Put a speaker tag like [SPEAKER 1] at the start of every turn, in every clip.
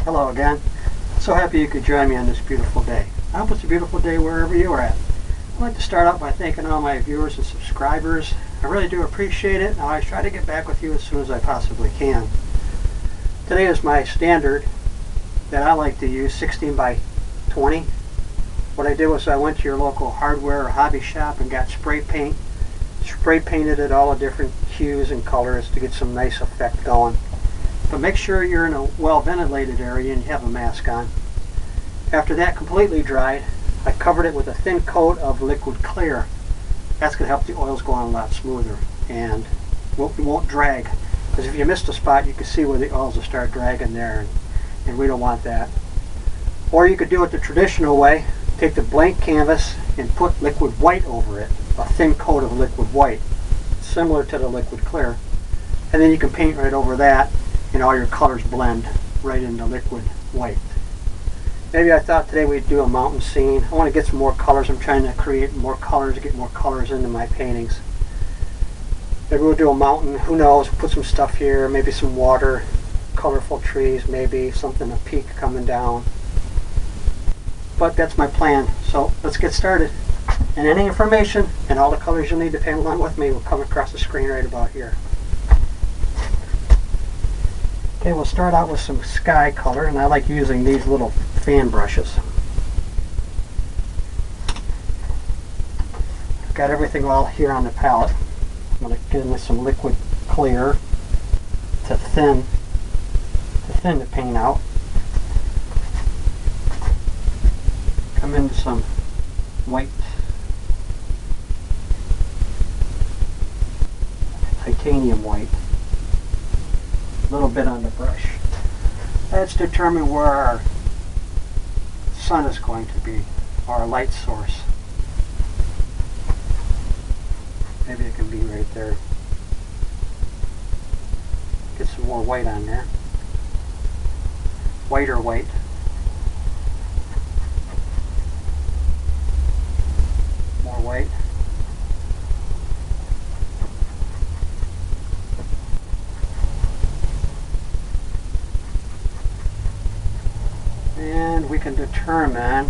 [SPEAKER 1] Hello again. So happy you could join me on this beautiful day. I hope it's a beautiful day wherever you are at. I'd like to start out by thanking all my viewers and subscribers. I really do appreciate it, and I always try to get back with you as soon as I possibly can. Today is my standard that I like to use, 16 by 20. What I did was I went to your local hardware or hobby shop and got spray paint. Spray painted it all the different hues and colors to get some nice effect going. But make sure you're in a well ventilated area and you have a mask on. After that completely dried, I covered it with a thin coat of liquid clear. That's going to help the oils go on a lot smoother and it won't drag. Because if you missed a spot, you can see where the oils will start dragging there, and we don't want that. Or you could do it the traditional way. Take the blank canvas and put liquid white over it, a thin coat of liquid white, similar to the liquid clear. And then you can paint right over that, and all your colors blend right into liquid white. Maybe I thought today we'd do a mountain scene. I want to get some more colors. I'm trying to create more colors, get more colors into my paintings. Maybe we'll do a mountain, who knows, put some stuff here, maybe some water, colorful trees, maybe something, a peak coming down. But that's my plan, so let's get started. And any information and all the colors you'll need to paint along with me will come across the screen right about here. Okay, we'll start out with some sky color, and I like using these little fan brushes. I've got everything all here on the palette. I'm going to get into some liquid clear to thin the paint out. Come into some white, titanium white, a little bit on the brush. Let's determine where our sun is going to be, our light source. Maybe it can be right there. Get some more white on there. Whiter white. More white. And we can determine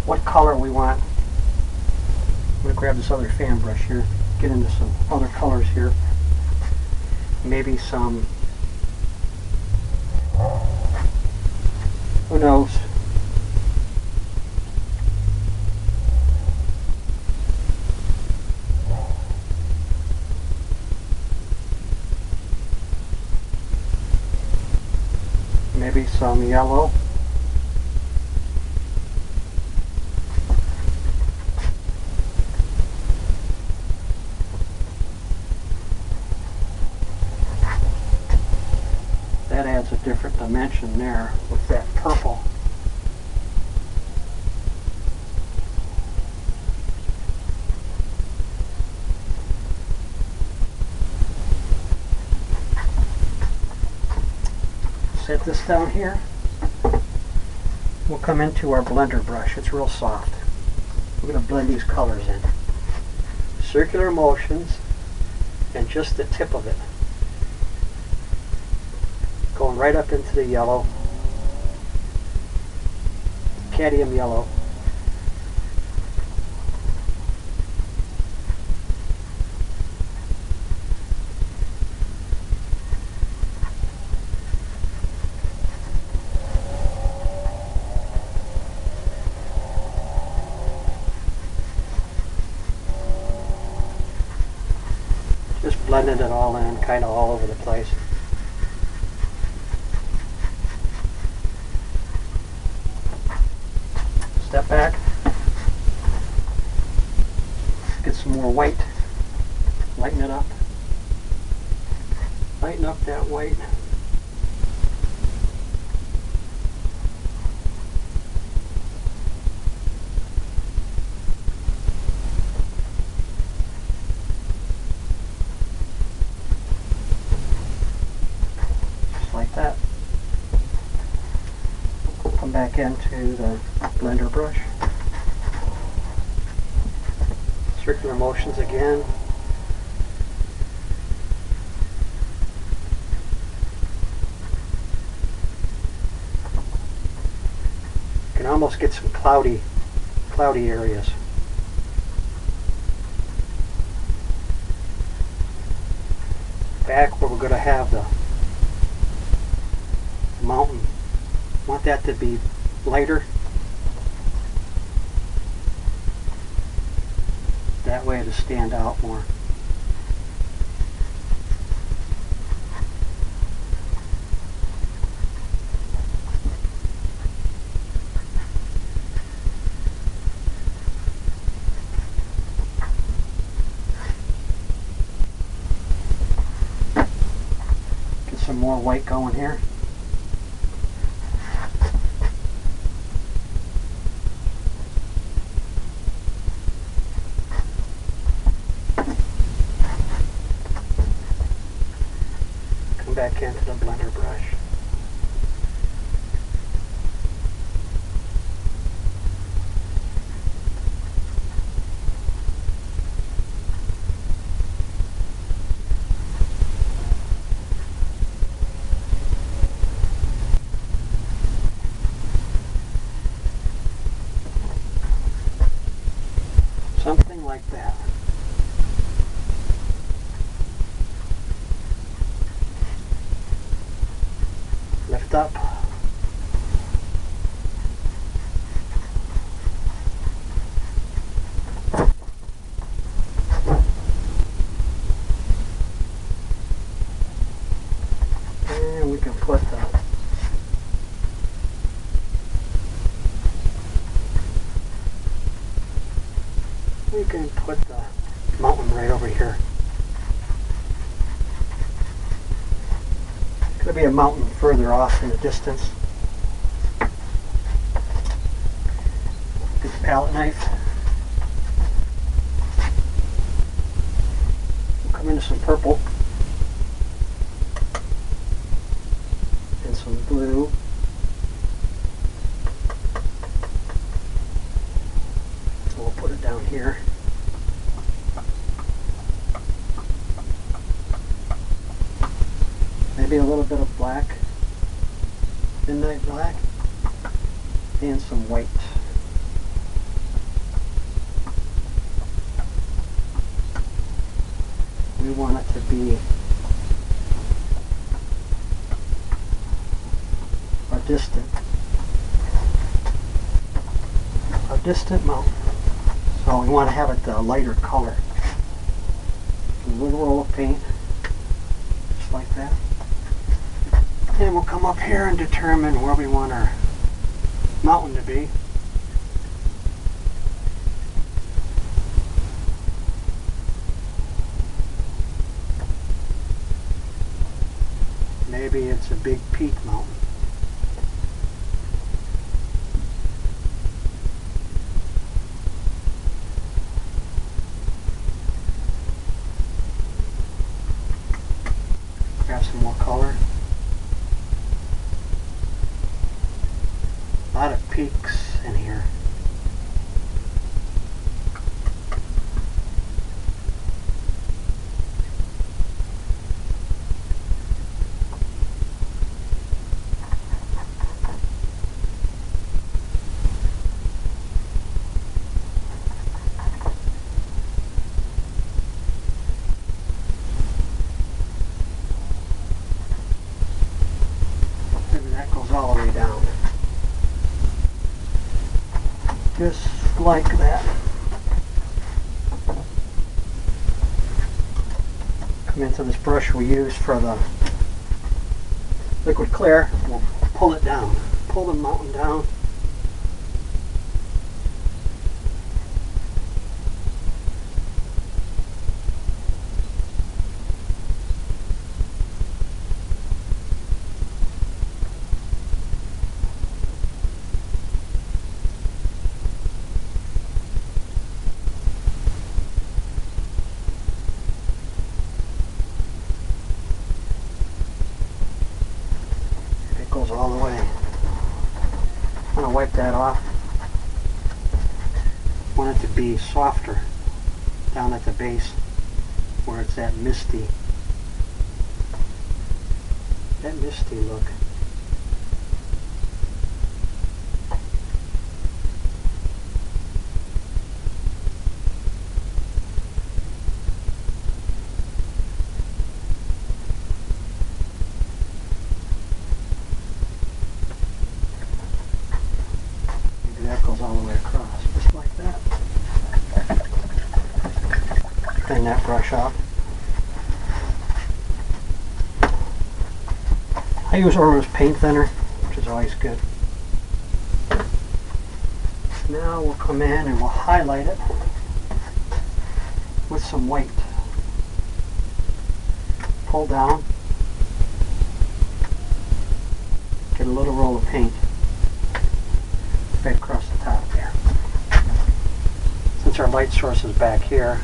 [SPEAKER 1] what color we want. I'm going to grab this other fan brush here, get into some other colors here. Maybe some, who knows, maybe some yellow. That adds a different dimension there with that purple. Set this down here. We'll come into our blender brush. It's real soft. We're going to blend these colors in. Circular motions and just the tip of it. Going right up into the yellow. Cadmium yellow. Just blending it all in, kind of all over the place. Step back. Get some more white. Lighten it up. Lighten up that white. Like that. Come back into the blender brush. Circular motions again. can almost get some cloudy areas. Back where we're going to have the mountain, want that to be lighter. That way it'll stand out more. Get some more white going here. Back into the blender brush. Something like that. Lift up. And we can put the mountain right over here. Could be a mountain further off in the distance. Get the palette knife. We'll come into some purple and some blue. So we'll put it down here. Maybe a little bit of black, midnight black, and some white. We want it to be a distant mountain. So we want to have it a lighter color. A little roll of paint, just like that. And we'll come up here and determine where we want our mountain to be. Maybe it's a big peak mountain. Grab some more color. A lot of peaks in here. And that goes all the way down. Just like that. Come into this brush we use for the liquid clear. We'll pull it down. Pull the mountain down. Goes all the way. I'm going to wipe that off. Want it to be softer down at the base where it's that misty look. clean that brush off. I use Ormo's paint thinner, which is always good. Now we'll come in and we'll highlight it with some white. Pull down, get a little roll of paint right across the top there. Since our light source is back here,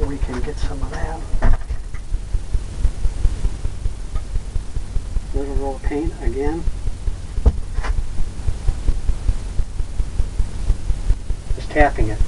[SPEAKER 1] we can get some of that. Little roll of paint again. Just tapping it.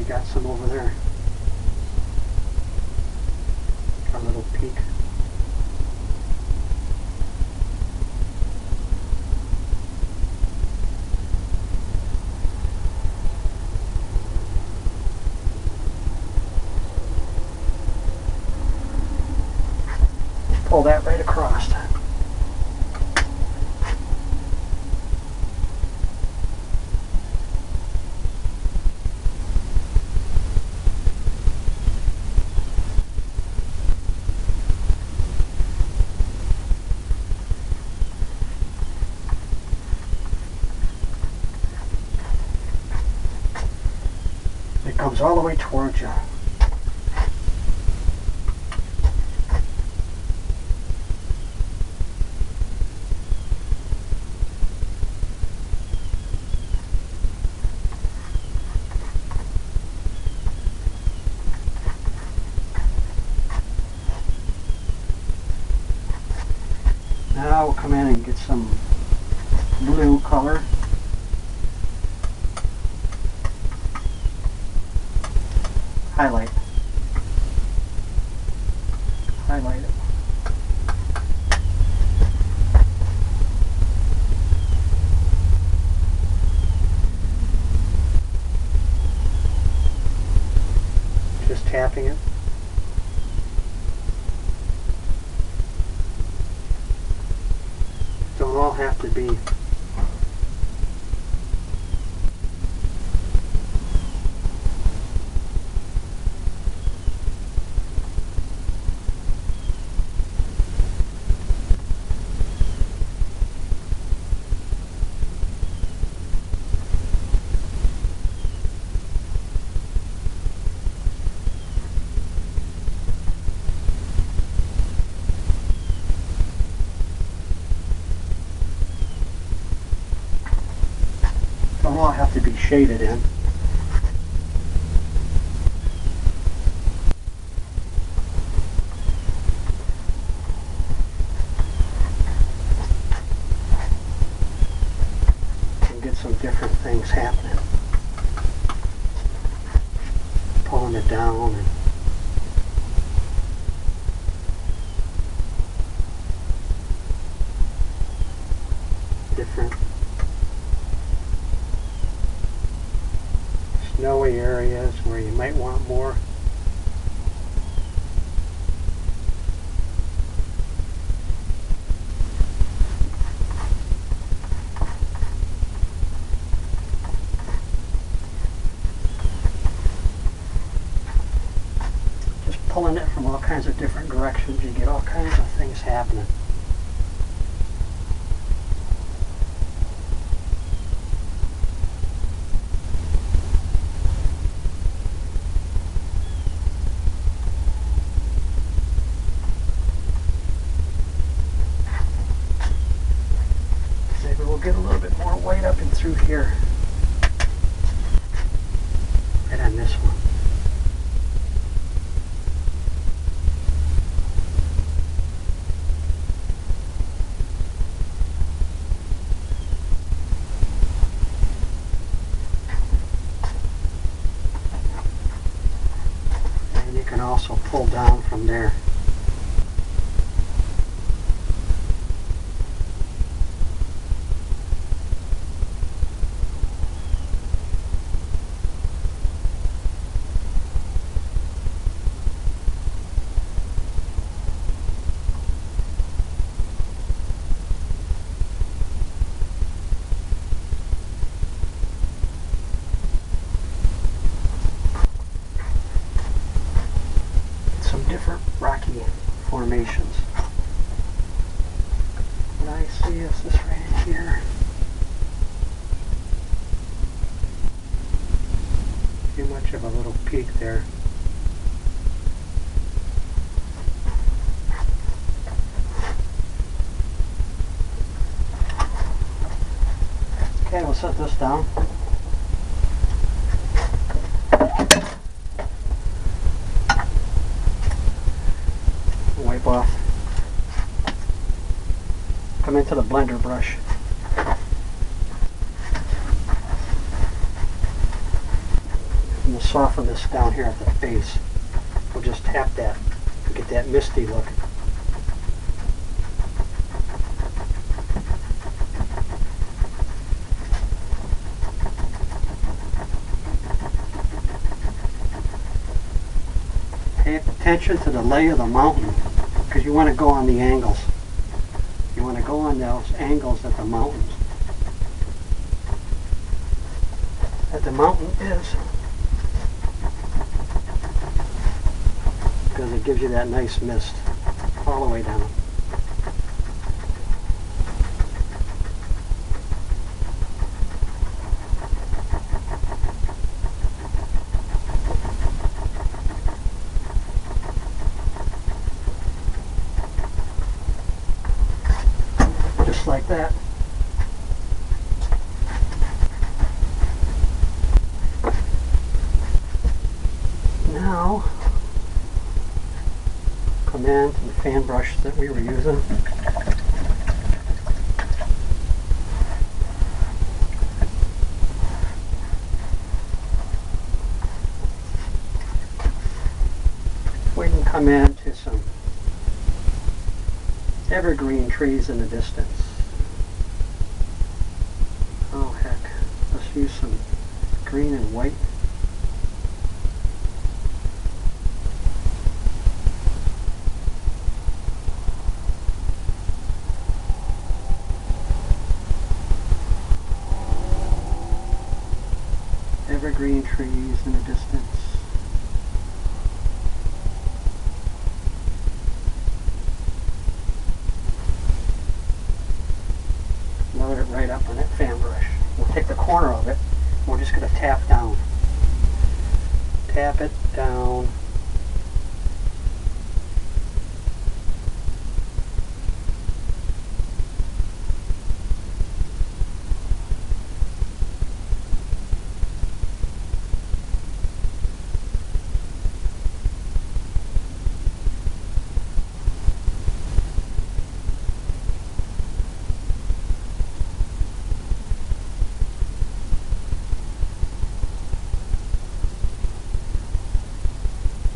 [SPEAKER 1] Got some over there. Our little peak. Pull that right across. It comes all the way towards you. Now we'll come in and get some blue color. Highlight. Highlight it. Just tapping it. Don't all have to be don't all have to be shaded in. And get some different things happening. Pulling it down and different snowy areas where you might want more. kinds of different directions. You get all kinds of things happening. Maybe we'll get a little bit more white up and through here. Right on this one. And you can also pull down from there. Different rocky formations. What I see is this right in here. Too much of a little peak there. Okay, we'll set this down. Wipe off. Come into the blender brush. And we'll soften this down here at the base. We'll just tap that to get that misty look. Pay attention to the lay of the mountain, because you want to go on the angles. You want to go on those angles that the mountains. That the mountain is. Because it gives you that nice mist all the way down. Like that. Now, come in to the fan brush that we were using. We can come in to some evergreen trees in the distance. Oh heck, let's use some green and white. Evergreen trees in the distance. Load it right up on that fan brush. We'll take the corner of it. We're just going to tap down. Tap it down.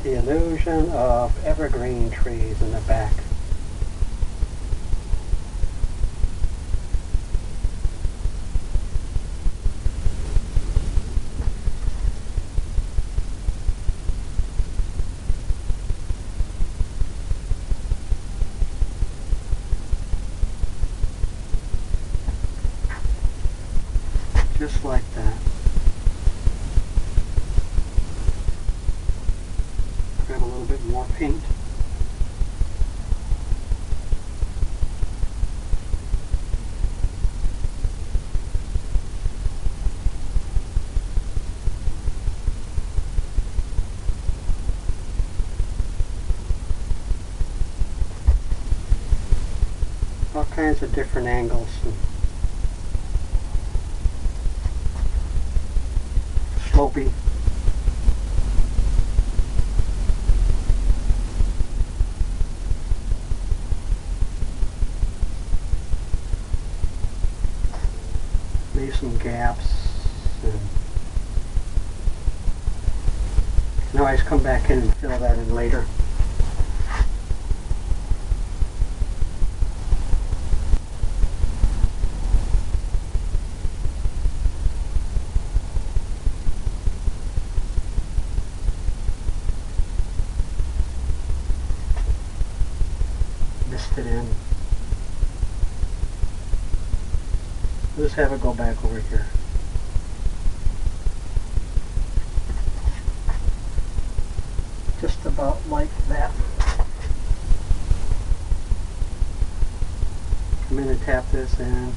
[SPEAKER 1] The illusion of evergreen trees in the back. Just like that. Grab a little bit more paint. kinds of different angles. And slopey. Leave some gaps. And you can always come back in and fill that in later. Mist it in. Let's have it go back over here. Just about like that. Come in and tap this in.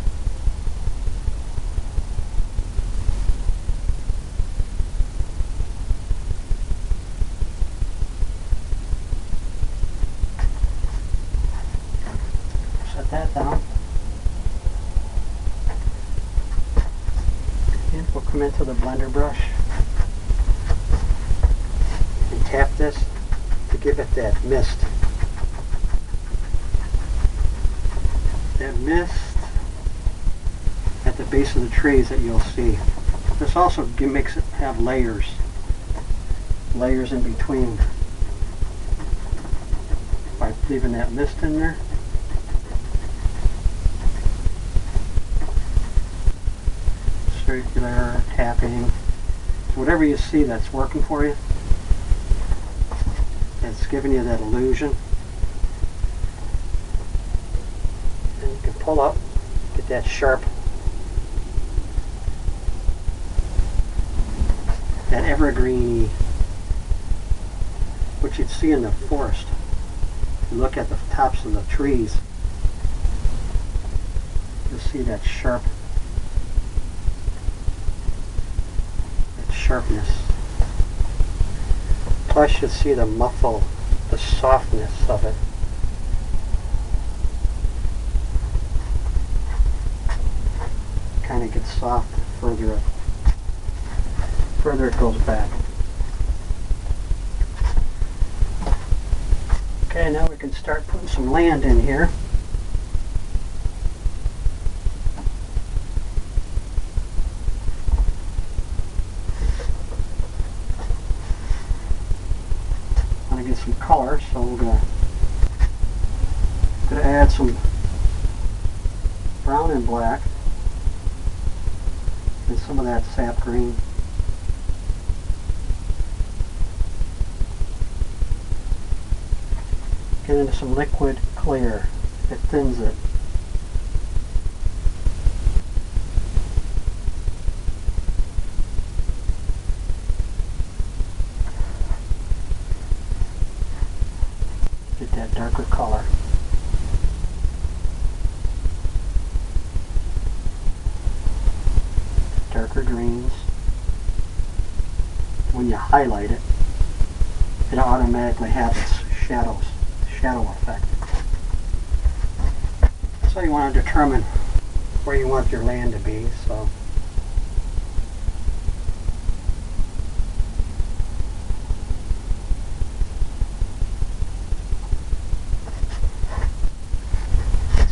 [SPEAKER 1] Set that down. And we'll come into the blender brush and tap this to give it that mist. That mist at the base of the trees that you'll see. This also makes it have layers. Layers in between. By leaving that mist in there. Circular tapping. So whatever you see that's working for you, that's giving you that illusion. And you can pull up, get that sharp, that evergreen, which you'd see in the forest. You look at the tops of the trees, you'll see that sharp, sharpness. Plus you see the muffle, the softness of it. Kind of gets soft the further it goes back. Okay, now we can start putting some land in here. Get some color, so we're gonna add some brown and black and some of that sap green. Get into some liquid clear. It thins it. Get that darker color. Darker greens. When you highlight it, it automatically has its shadow effect. So you want to determine where you want your land to be. So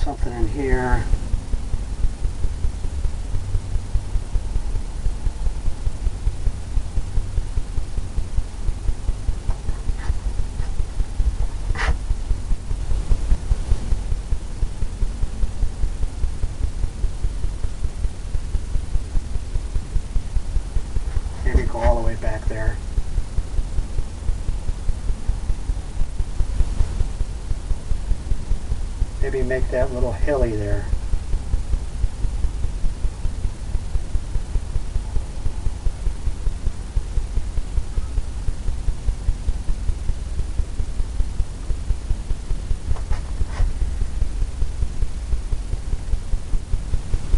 [SPEAKER 1] something in here. Maybe go all the way back there. Maybe make that little hilly there.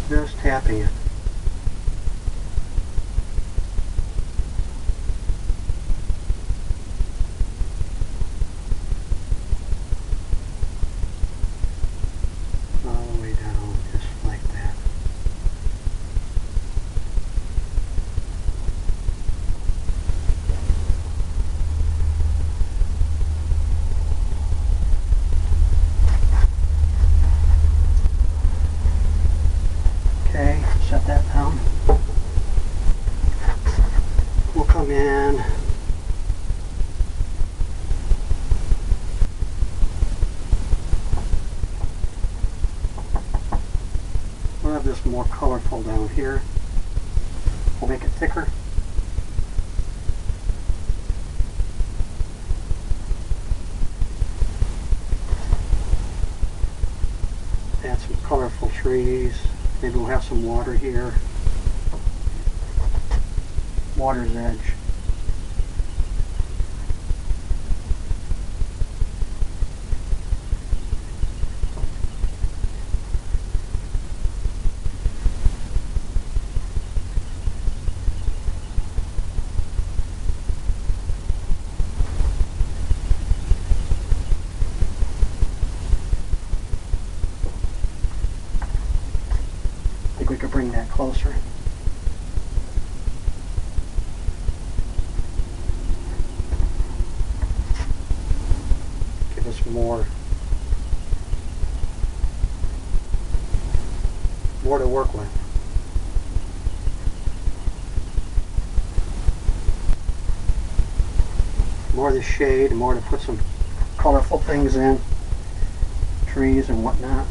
[SPEAKER 1] Just tapping it. All the way Okay, set that down. We'll come in. We'll have this more colorful down here. We'll make it thicker. Add some colorful trees. Maybe we'll have some water here. Water's edge. I think we could bring that closer. Give us more to work with. More of the shade, more to put some colorful things in, trees and whatnot.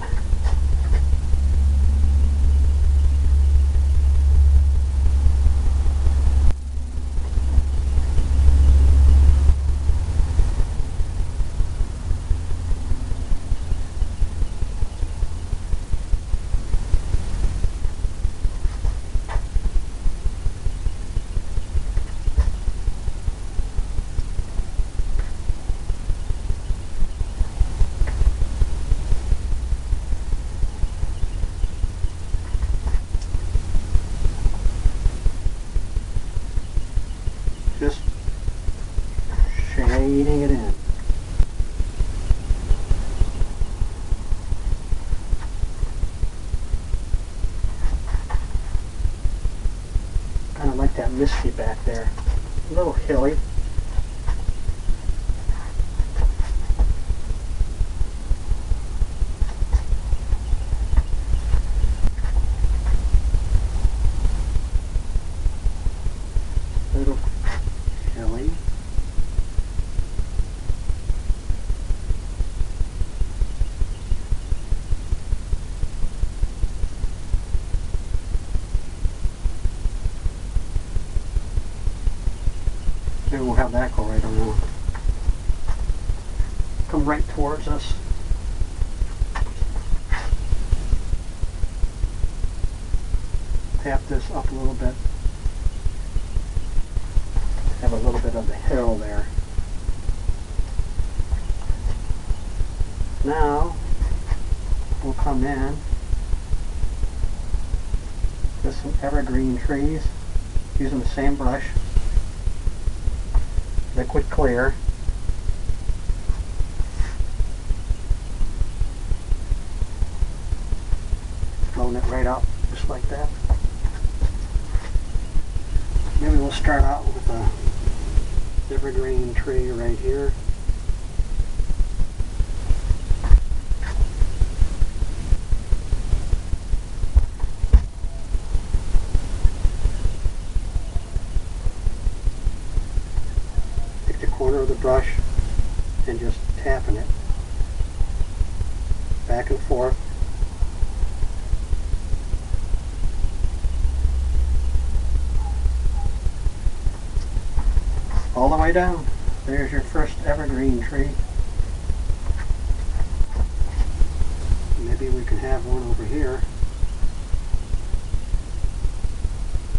[SPEAKER 1] Just shading it in. Kind of like that misty back there. A little hilly. Little hilly. Maybe we'll have that go right around. Come right towards us. Tap this up a little bit. Have a little bit of the hill there. Now we'll come in with some evergreen trees using the same brush, liquid clear. Blowing it right up just like that. Maybe we'll start out with a evergreen tree right here. Take the corner of the brush and just tapping it back and forth. All the way down. There's your first evergreen tree. Maybe we can have one over here.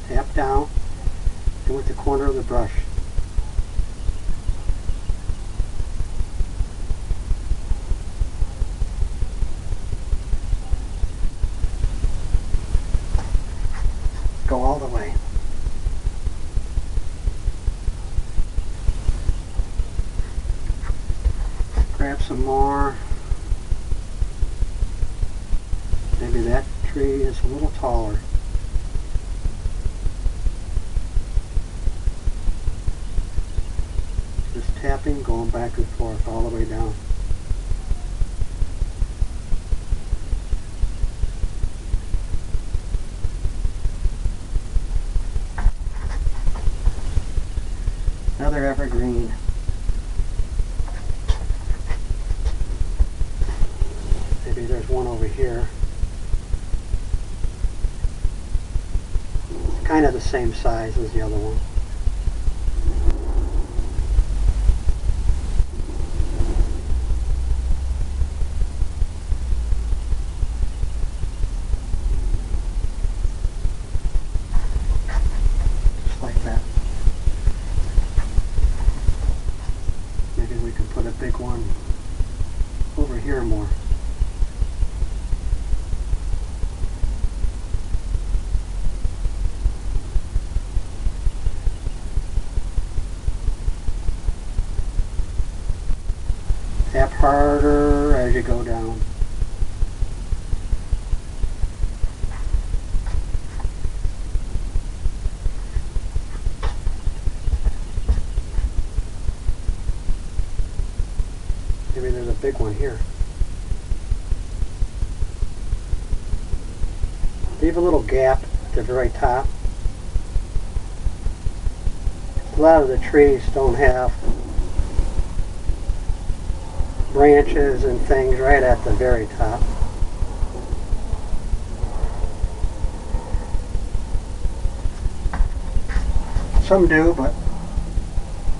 [SPEAKER 1] Tap down and with the corner of the brush. Go all the way. Grab some more. Maybe that tree is a little taller. Just tapping, going back and forth all the way down. of green. Maybe there's one over here. It's kind of the same size as the other one. Just like that. Maybe we can put a big one over here more. Tap harder as you go down. Maybe there's a big one here. Leave a little gap at the very top. A lot of the trees don't have branches and things right at the very top. Some do, but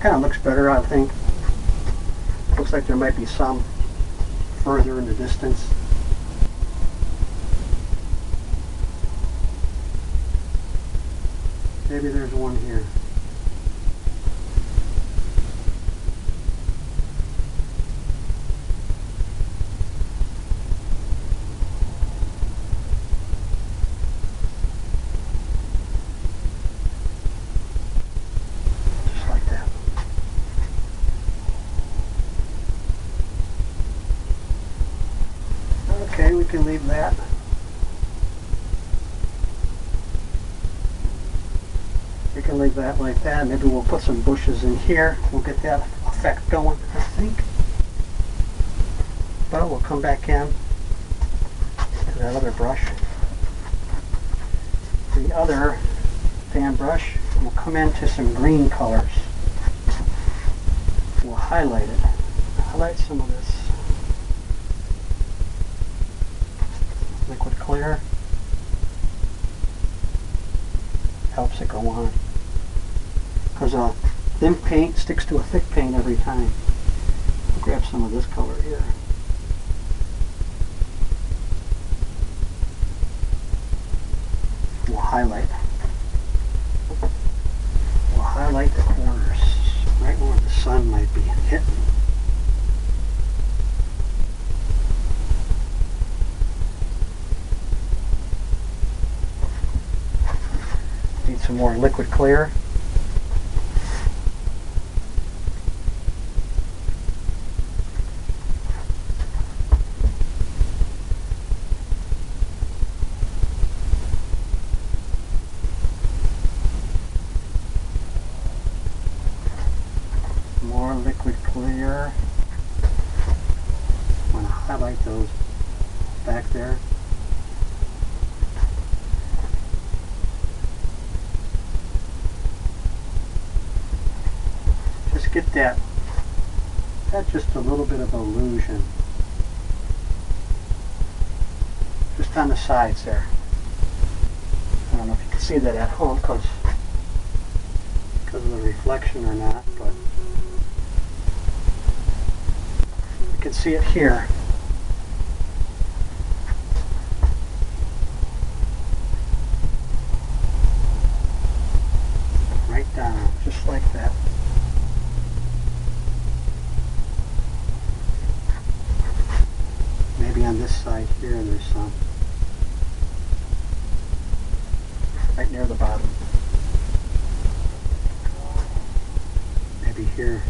[SPEAKER 1] kind of looks better, I think. Looks like there might be some further in the distance. Maybe there's one here. Okay, we can leave that. We can leave that like that. Maybe we'll put some bushes in here. We'll get that effect going, I think. But we'll come back in to that other brush. The other fan brush, and we'll come into some green colors. We'll highlight it. Highlight some of this liquid clear. Helps it go on. Because a thin paint sticks to a thick paint every time. I'll grab some of this color here. We'll highlight. We'll highlight the corners, right where the sun might be hitting. Need some more liquid clear. More liquid clear. I'm going to highlight those back there. Just get that just a little bit of illusion. Just on the sides there. I don't know if you can see that at home because of the reflection or not, but you can see it here. Right down, just like that. Maybe on this side here there's some. Right near the bottom. Maybe here.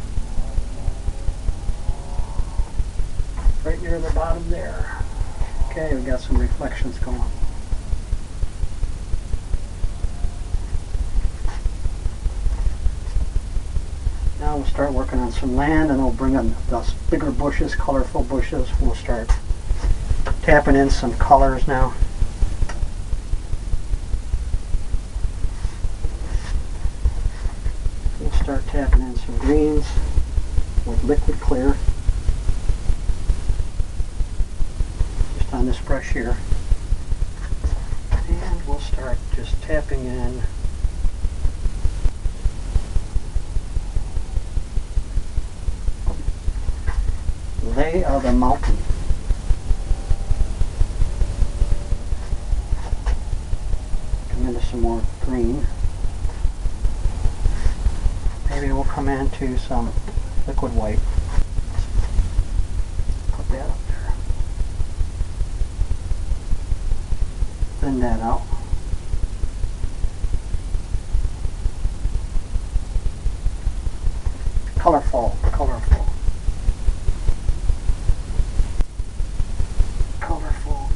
[SPEAKER 1] Right near the bottom there. Okay, we got some reflections going. Now we'll start working on some land, and we'll bring in those bigger bushes, colorful bushes. We'll start tapping in some colors now. We'll start tapping in some greens with liquid clear just on this brush here, and we'll start just tapping in They Are the Mountain. Come into some more green. Maybe we'll come into some liquid white. Put that up there. Thin that out. Colorful, colorful. Colorful.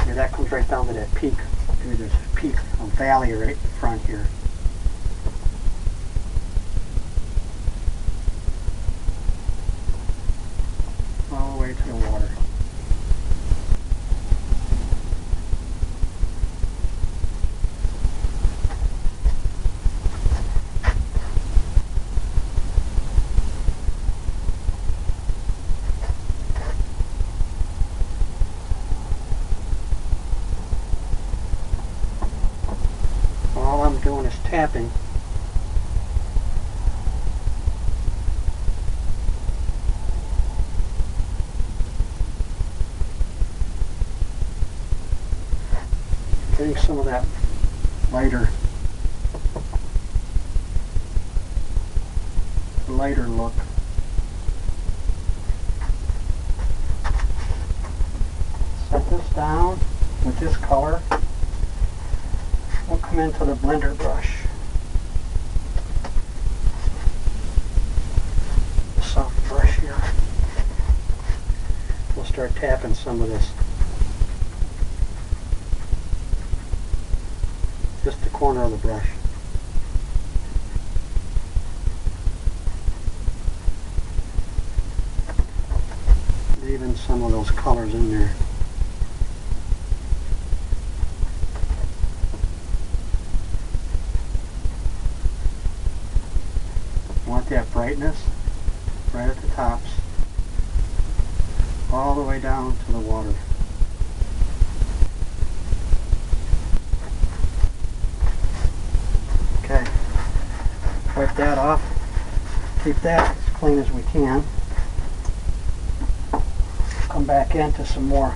[SPEAKER 1] Yeah, that comes right down to that peak. Maybe there's a peak, a valley right in front here. All the way to the water. All I'm doing is tapping. Getting some of that lighter look. Set this down with this color. We'll come into the blender brush. The soft brush here. We'll start tapping some of this. Just the corner of the brush. Leaving some of those colors in there. Want that brightness right at the tops, all the way down to the water. Okay, wipe that off, keep that as clean as we can. Come back into some more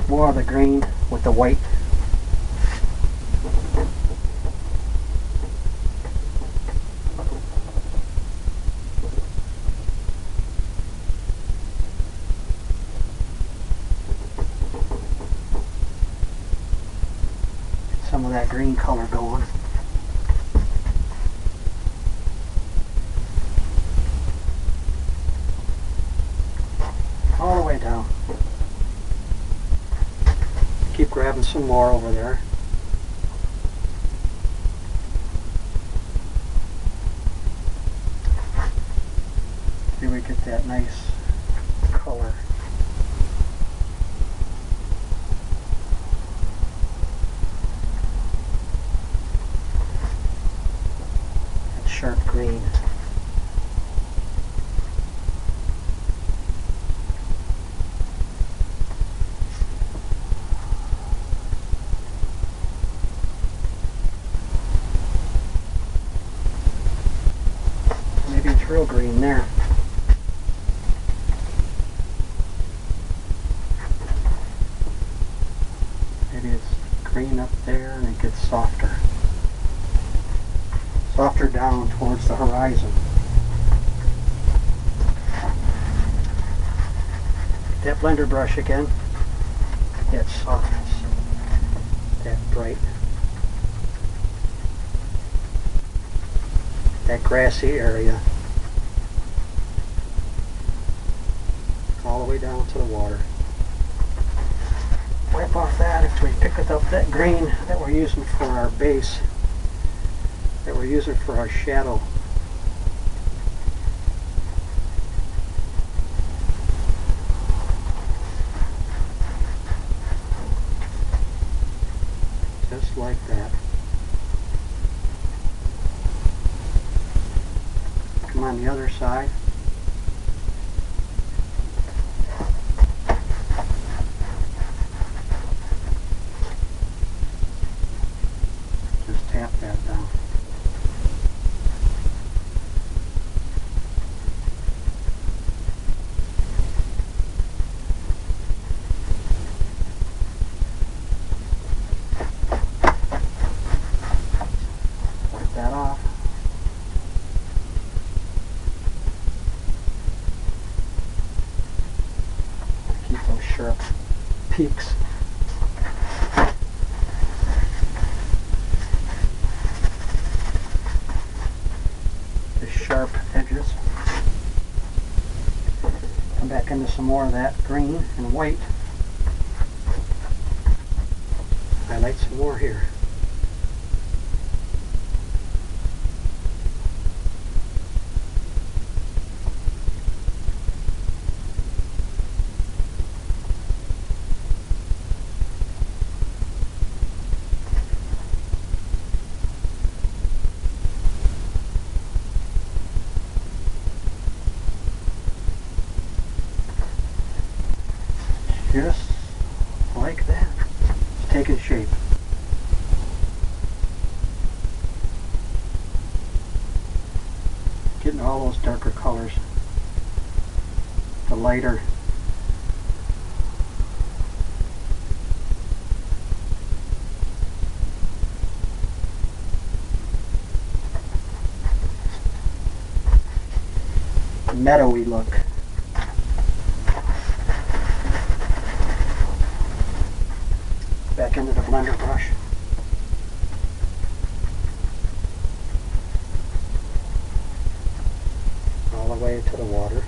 [SPEAKER 1] of the green with the white. Some of that green color going. All the way down. Keep grabbing some more over there. See if we get that nice color. Sharp green. Maybe it's real green there. Maybe it's green up there and it gets softer. Softer down towards the horizon. That blender brush again. That softness. That bright. That grassy area. All the way down to the water. wipe off that after we pick up that green that we're using for our base, that we're using for our shadow. Just like that. Come on the other side. Just tap that down. Wipe that off. Keep those sharp peaks. The sharp edges. Come back into some more of that green and white. Highlight some more here. Just like that. It's taking shape. Getting all those darker colors. The lighter. Meadowy look. Back into the blender brush. All the way to the water.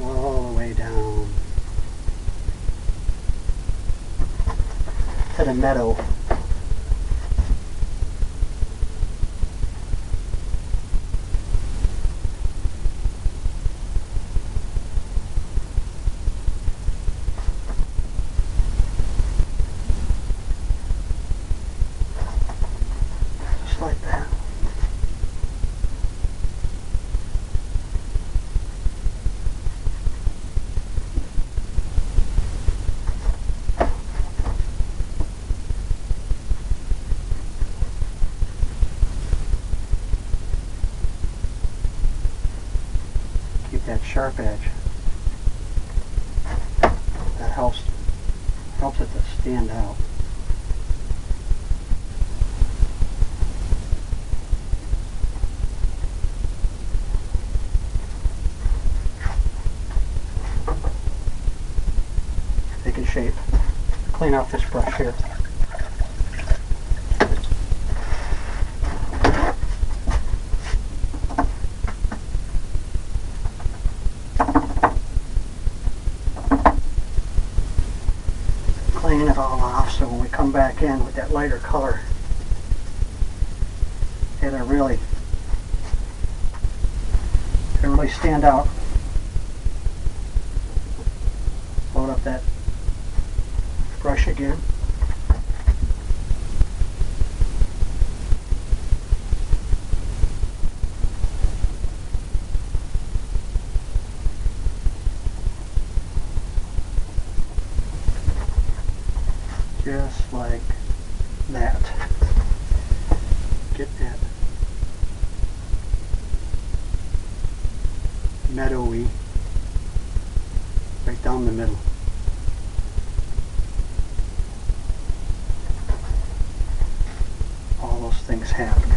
[SPEAKER 1] All the way down to the meadow. Like that. Keep that sharp edge. That helps it to stand out. Taking shape. Clean out this brush here. Clean it all off so when we come back in with that lighter color, it'll really stand out. Load up that brush again. Just like that. Get that meadowy right down the middle. All those things happen.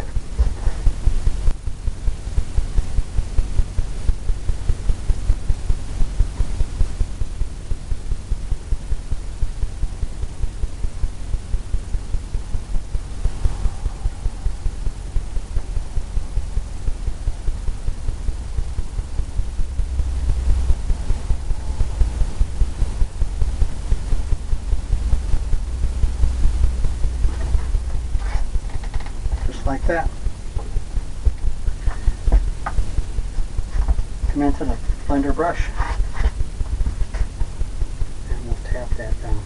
[SPEAKER 1] that. Come into the blender brush and we'll tap that down.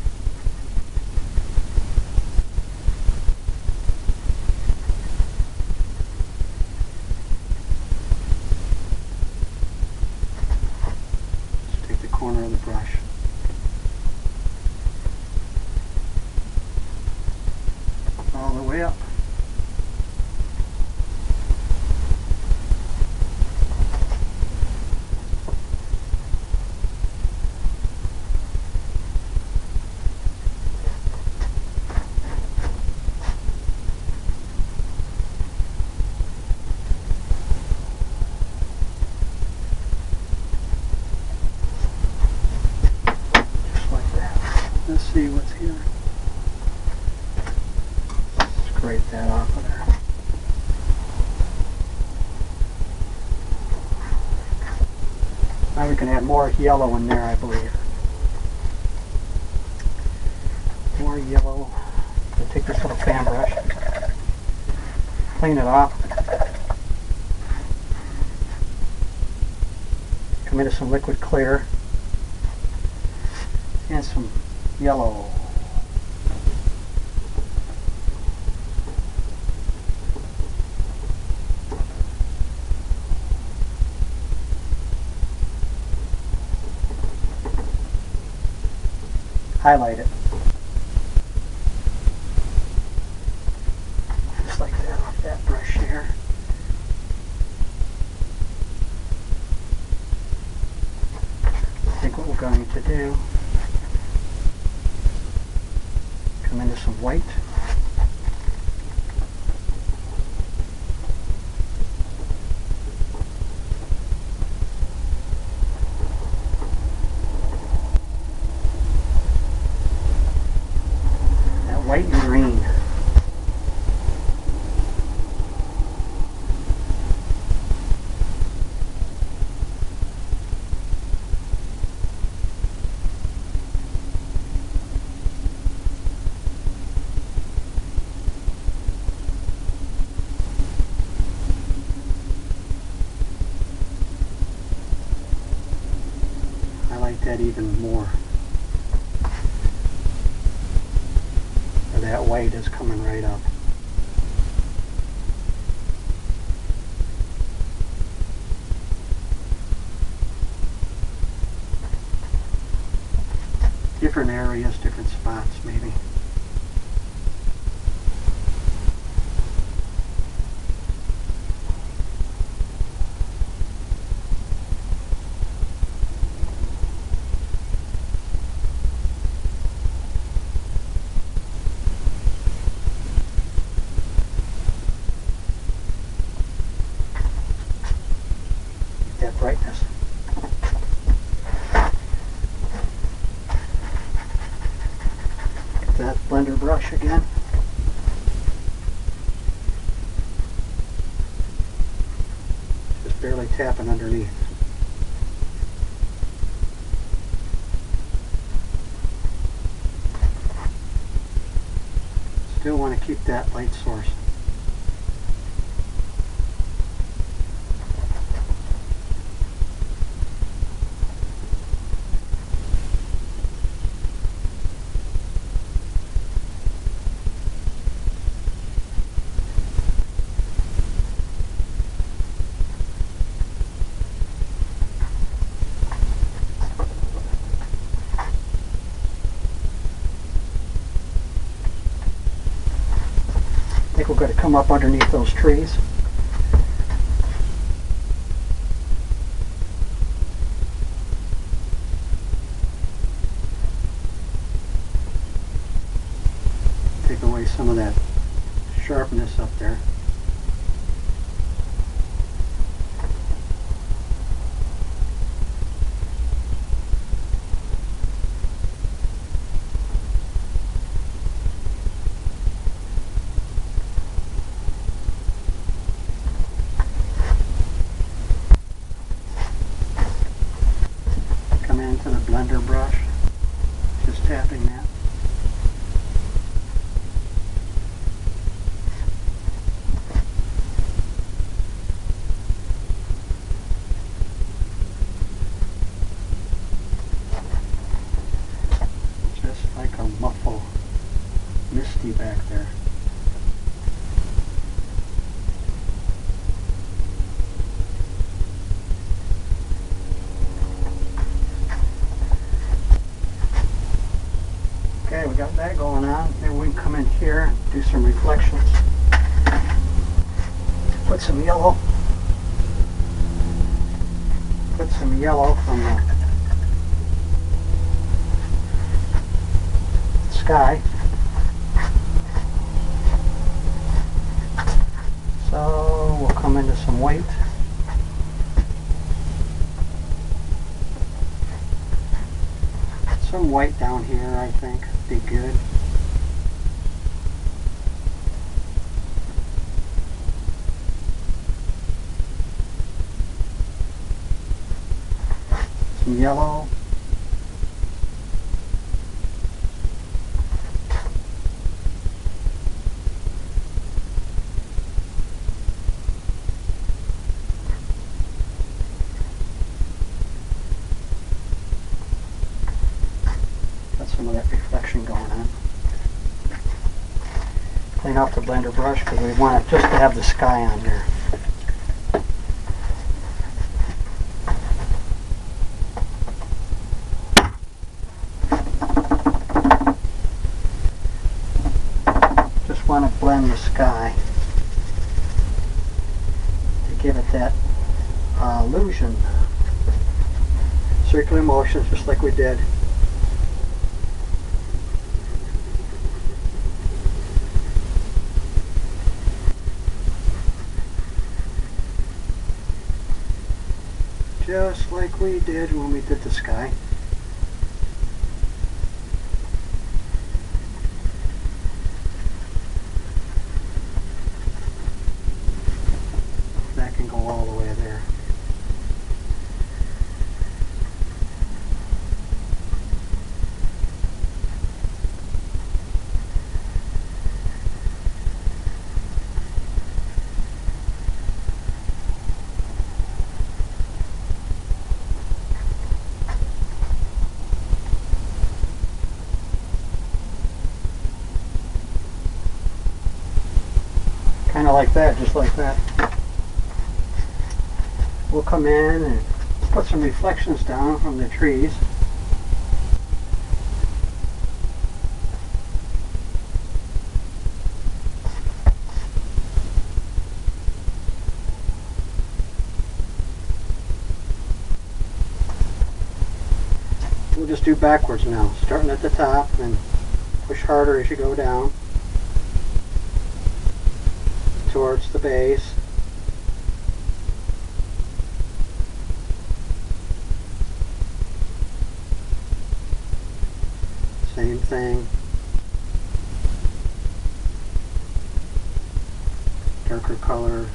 [SPEAKER 1] Just take the corner of the brush. All the way up. Let's see what's here. Scrape that off of there. Now we can add more yellow in there, I believe. More yellow. So take this little fan brush, clean it off. Come into some liquid clear and some yellow. Highlight it. Just like that off that brush here. I think what we're going to do, come into some white. That white and green. I like that even more. That white is coming right up. Different areas, different spots maybe. That brightness. Get that blender brush again. Just barely tapping underneath. Still want to keep that light source. I think we're going to come up underneath those trees. Take away some of that sharpness up there. Into the blender brush, just tapping that. got that going on. Maybe we can come in here and do some reflections. Put some yellow. Put some yellow from the sky. So we'll come into some white. Some white down here, I think, be good. Some yellow. Some of that reflection going on. Clean off the blender brush because we want it just to have the sky on there. Just want to blend the sky to give it that illusion. Circular motions just like we did. Just like we did when we did the sky. That can go all the way there. Kind of like that, just like that. We'll come in and put some reflections down from the trees. We'll just do backwards now, starting at the top and push harder as you go down towards the base. Same thing. Darker color.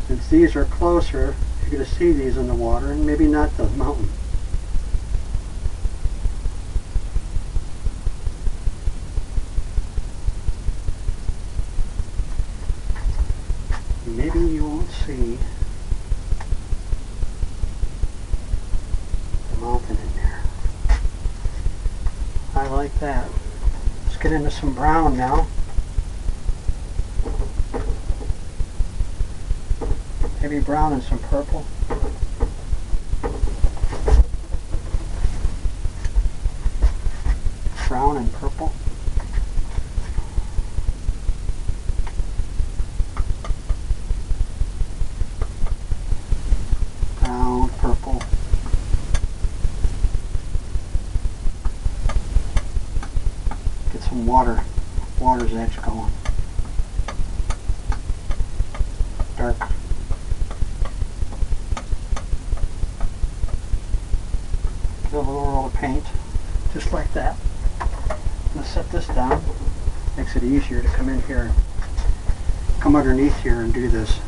[SPEAKER 1] Since these are closer, you're going to see these in the water, and maybe not the mountain. Maybe you won't see the mountain in there. I like that. Let's get into some brown now. Maybe brown and some purple. Brown and purple. Brown, purple. Get some water's edge going. Dark. A little roll of paint, just like that. I'm going to set this down. Makes it easier to come in here and come underneath here and do this.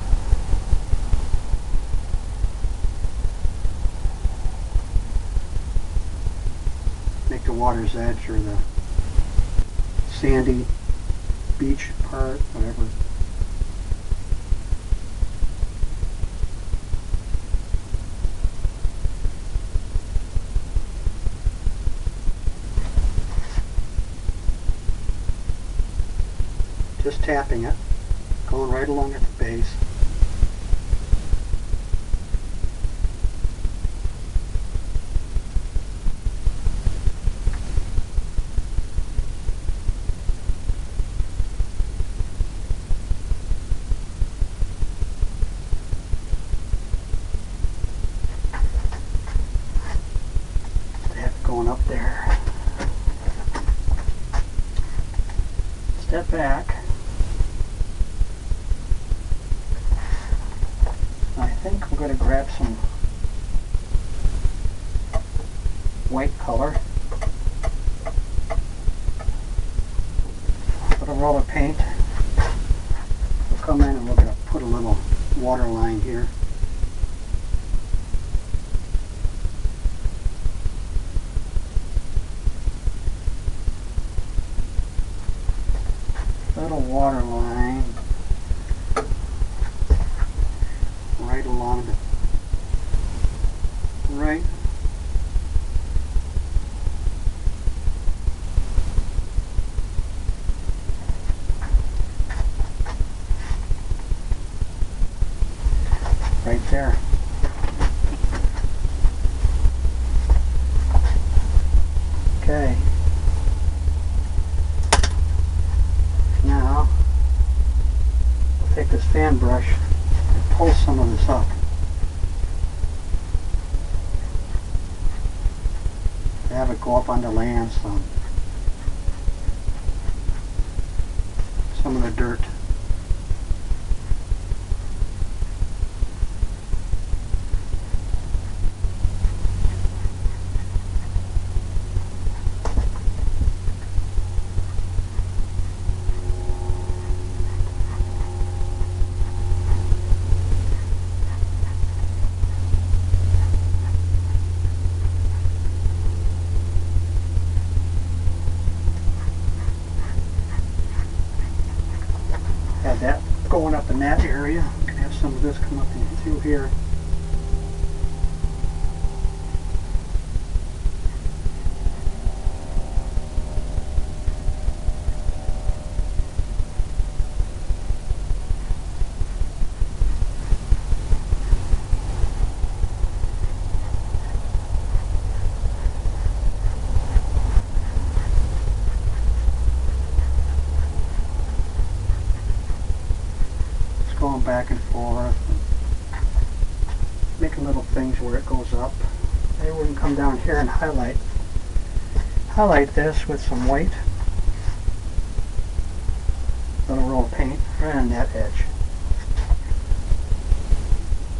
[SPEAKER 1] Make the water's edge or the sandy beach part, whatever. Just tapping it. going right along at the base. Going up there. Step back. I think we're going to grab some white color. Put a roll of paint. We'll come in and we're going to put a little water line here. Little water line right along the right there. Okay. Now, we'll take this fan brush and pull some of this up. Have it go up on the land some of the dirt. Have that going up in that area. I'm going to have some of this come up in through here. Going back and forth, and making little things where it goes up. Maybe we can come down here and highlight this with some white. Little roll of paint right on that edge.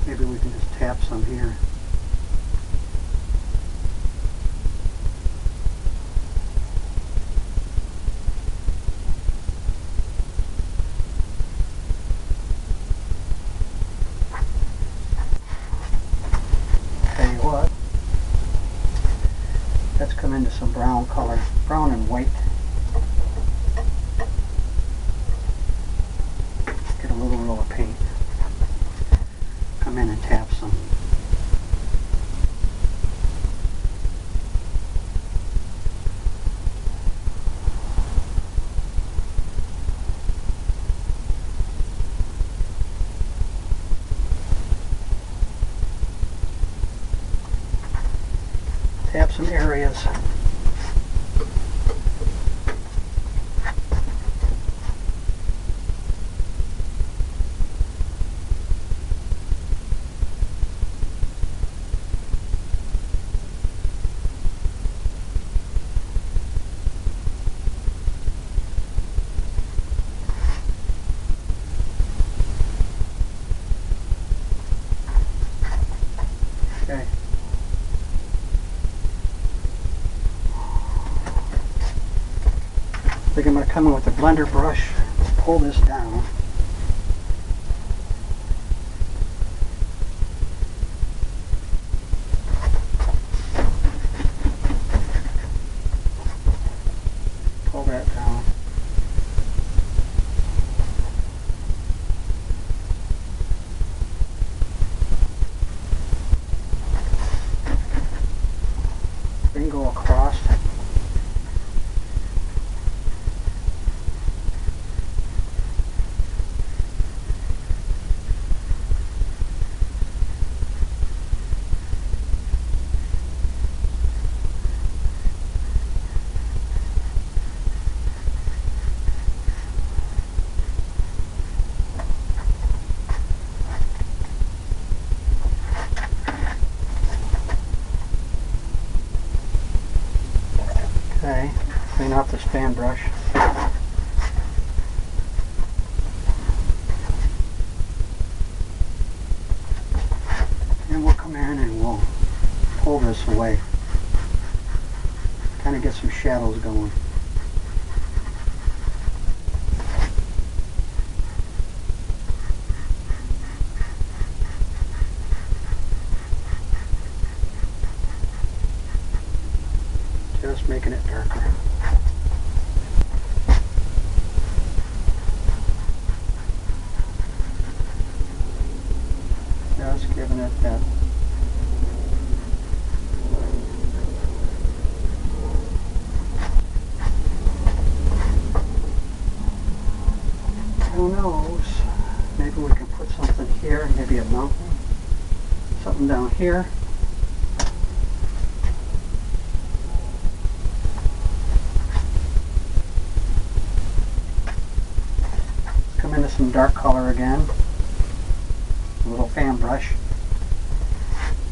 [SPEAKER 1] Maybe we can just tap some here. Let's come into some brown color, brown and white. Get a little roll of paint. Come in and tap some. Tap some areas. Okay. I think I'm going to come in with the blender brush, pull this down. Pull that down. Then go across. Okay, clean off this fan brush. And we'll come in and we'll pull this away. Kind of get some shadows going. Just making it darker. Just giving it that who knows, maybe we can put something here, maybe a mountain, something down here. Come into some dark color again, a little fan brush,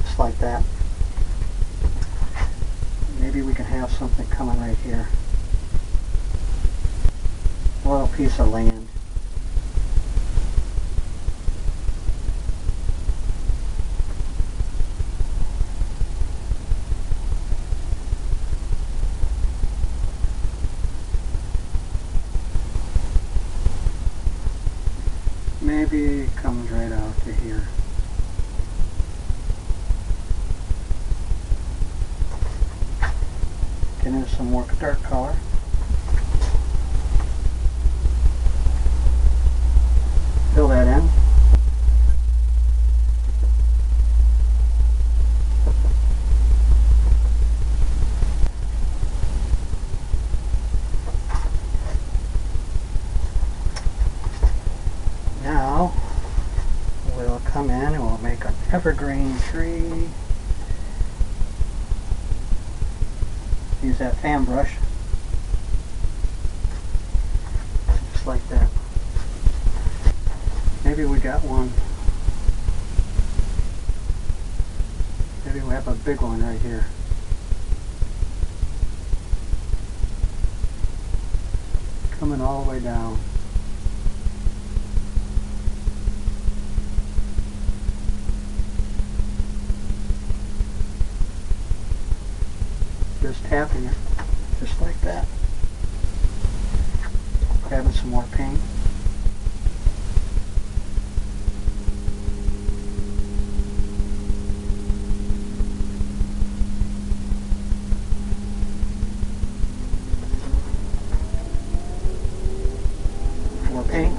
[SPEAKER 1] just like that. Maybe we can have something coming right here, a little piece of land. Maybe it comes right out to here. Get into some more dark color. Fill that in. Now we'll come in and we'll make an evergreen tree. Use that fan brush, just like that. Maybe we got one. Maybe we have a big one right here. Coming all the way down. Just tapping it, just like that. Grabbing some more paint. More paint.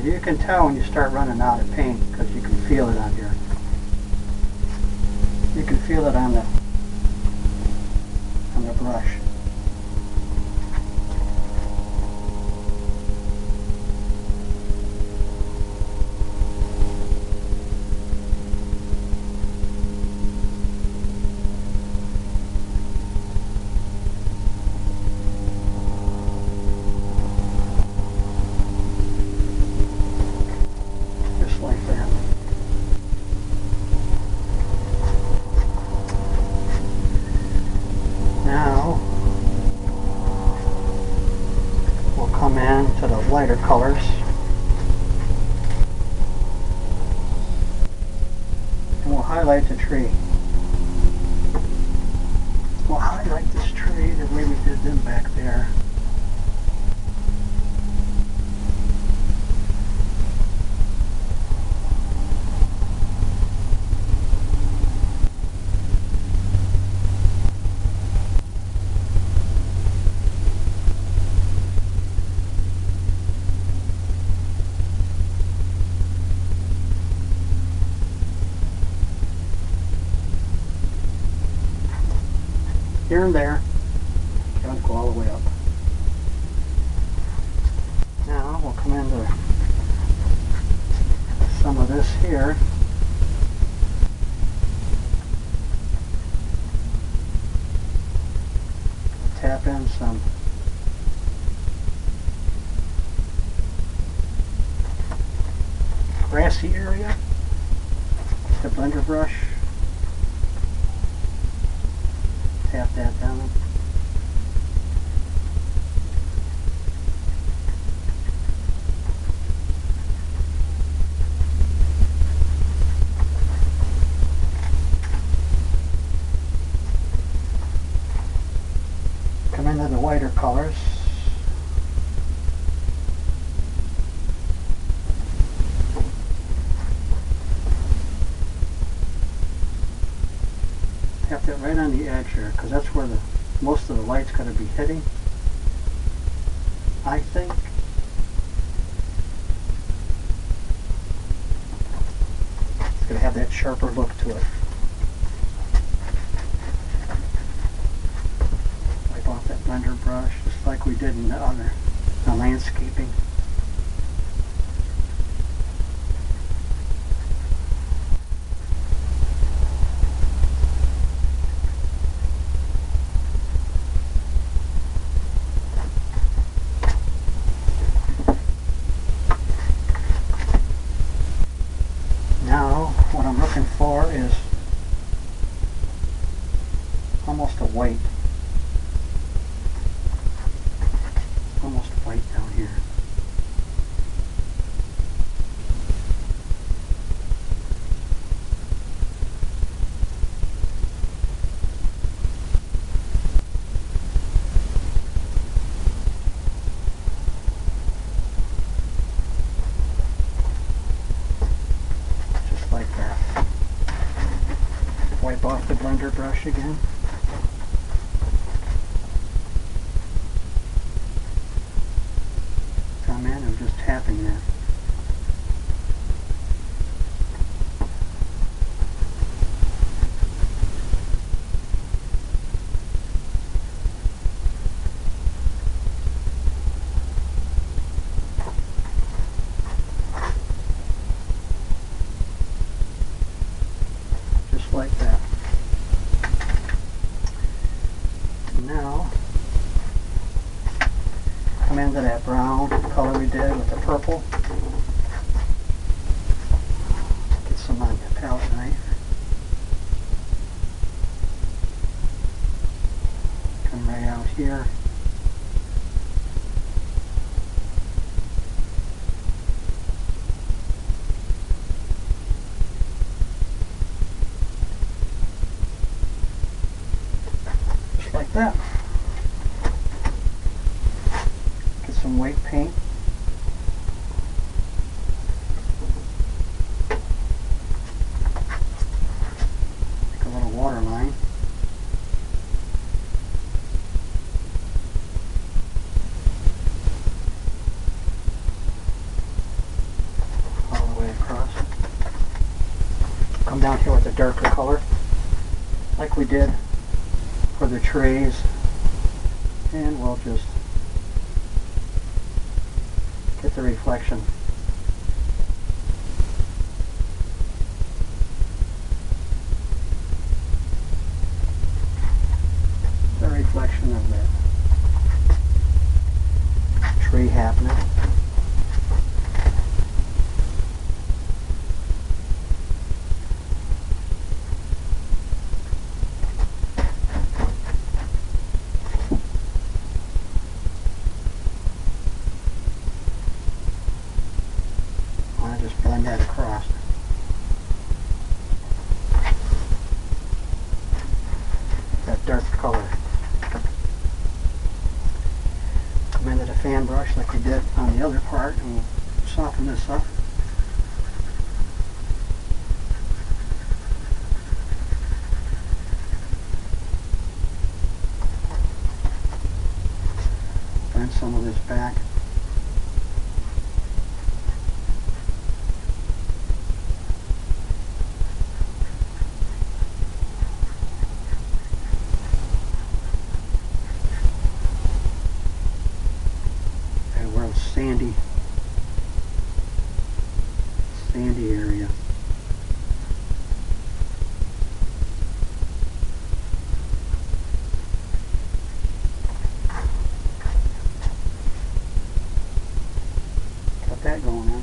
[SPEAKER 1] You can tell when you start running out of paint because you can feel it on here. You can feel it on the brush. Now we'll come in to the lighter colors. And we'll highlight the tree. We'll highlight this tree the way we did them back there. Here and there. Don't go all the way up. Now we'll come into some of this here. Tap in some grassy area. The blender brush. Tap that down. Come into the whiter colors. Tap that right on the edge here, because that's where most of the light's going to be hitting, I think. It's going to have that sharper look to it. Wipe off that blender brush, just like we did in the other landscaping. Now, what I'm looking for is almost a white. Almost white down here. Like that. Wipe off the blender brush again. Come in and just tapping that. Like that. Now, come into that brown color we did with the purple. Get some on your palette knife. Come right out here. Like that. Get some white paint. Make a little water line. All the way across. Come down here with a darker color, like we did for the trees, and we'll just get the reflection. The reflection of that tree happening. Just blend that across. That dark color. Come into the fan brush like we did on the other part, and we'll soften this up. Blend some of this back. sandy area. Got that going on.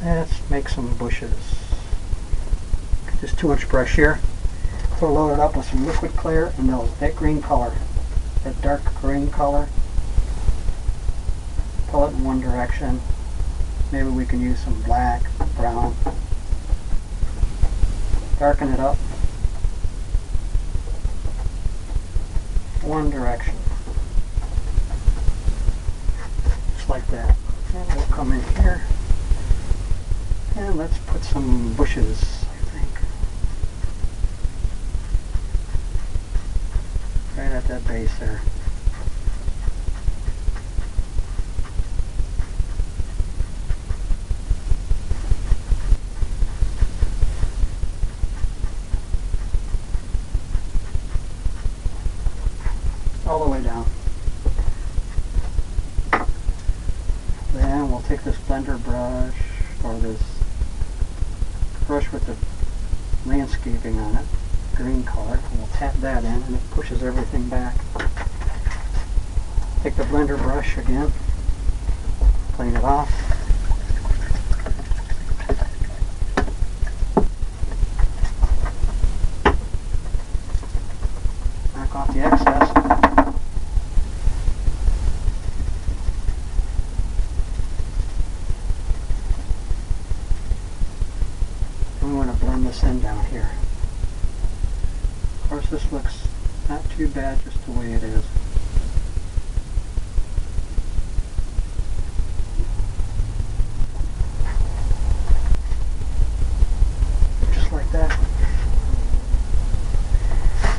[SPEAKER 1] Let's make some bushes. Just 2-inch brush here. So load it up with some liquid clear and that green color, that dark green color. Pull it in one direction. Maybe we can use some black, brown. Darken it up. One direction. Just like that. And we'll come in here. And let's put some bushes, I think. Right at that base there. All the way down. Then we'll take this blender brush, or this brush with the landscaping on it, green color, and we'll tap that in and it pushes everything back. Take the blender brush again, clean it off. Knock off the excess. We want to blend this in down here. Of course, this looks not too bad just the way it is. Just like that.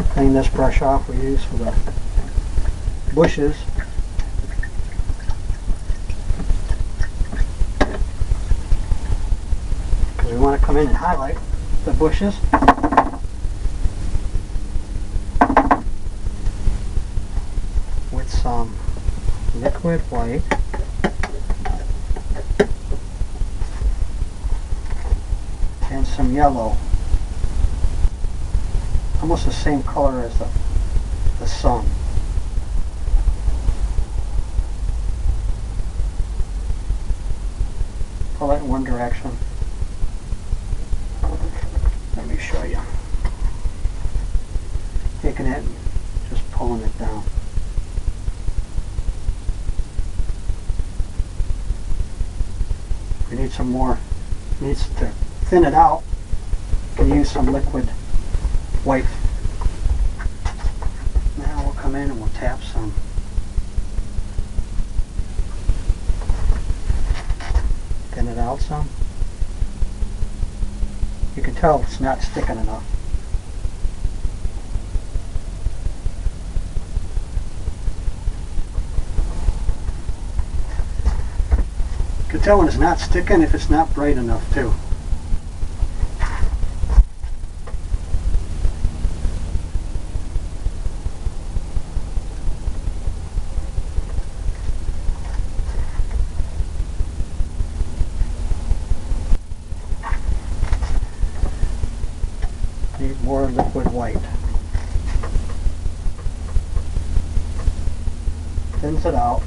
[SPEAKER 1] Clean this brush off we use for the bushes. We want to come in and highlight the bushes. With some liquid white. And some yellow. Almost the same color as the sun. Pull it in one direction. Let me show you. Taking it and just pulling it down. We need some more. Needs to thin it out. You can use some liquid white. Now we'll come in and we'll tap some. Thin it out some. You can tell it's not sticking enough. You can tell when it's not sticking if it's not bright enough too. Need more liquid white. Thins it out.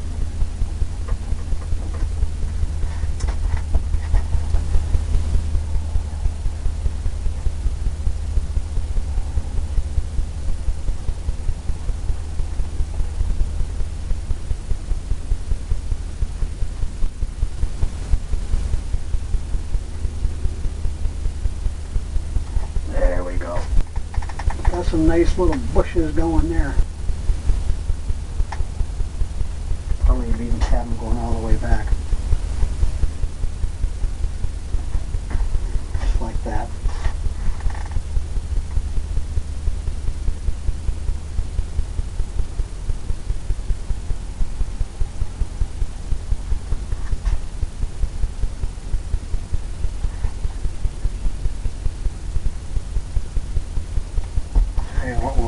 [SPEAKER 1] Got some nice little bushes going there. Probably even have them going all the way back. Just like that.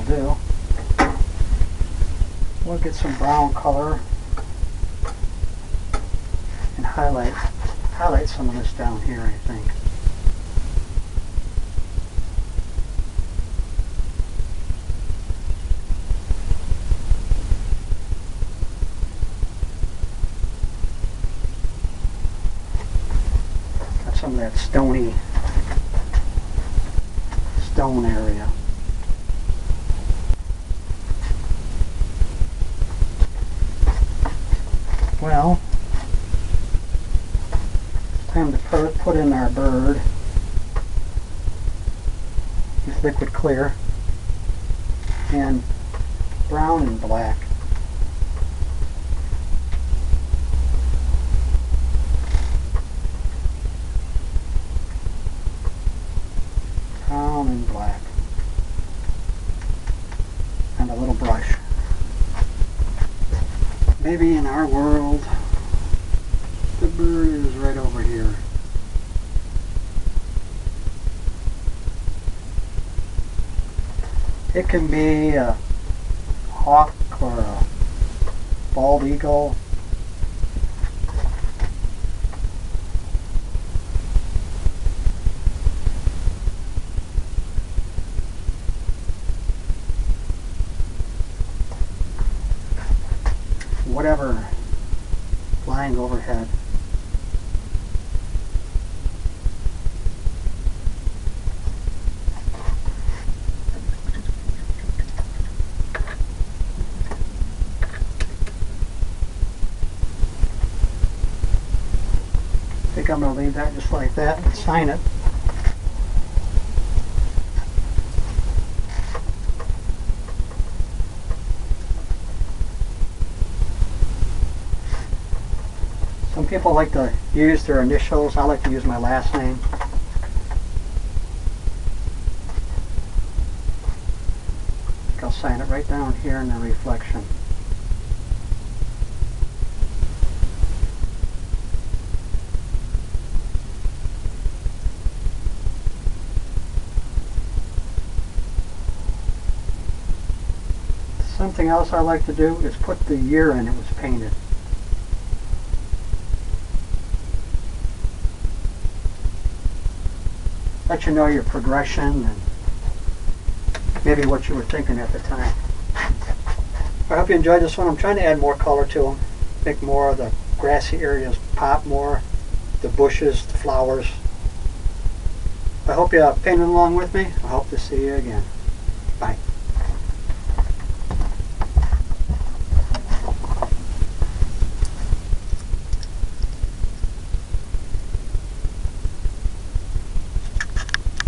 [SPEAKER 1] do, we'll get some brown color and highlight some of this down here, I think. Got some of that stone area. Well, time to put in our bird with liquid clear and brown and black. Brown and black. And a little brush. Maybe in our world, the bird is right over here. It can be a hawk or a bald eagle. Whatever flying overhead. I think I'm going to leave that just like that and sign it. Some people like to use their initials. I like to use my last name. I'll sign it right down here in the reflection. Something else I like to do is put the year in it was painted. Let you know your progression and maybe what you were thinking at the time. I hope you enjoyed this one. I'm trying to add more color to them, make more of the grassy areas pop more, the bushes, the flowers. I hope you painted along with me. I hope to see you again. Bye.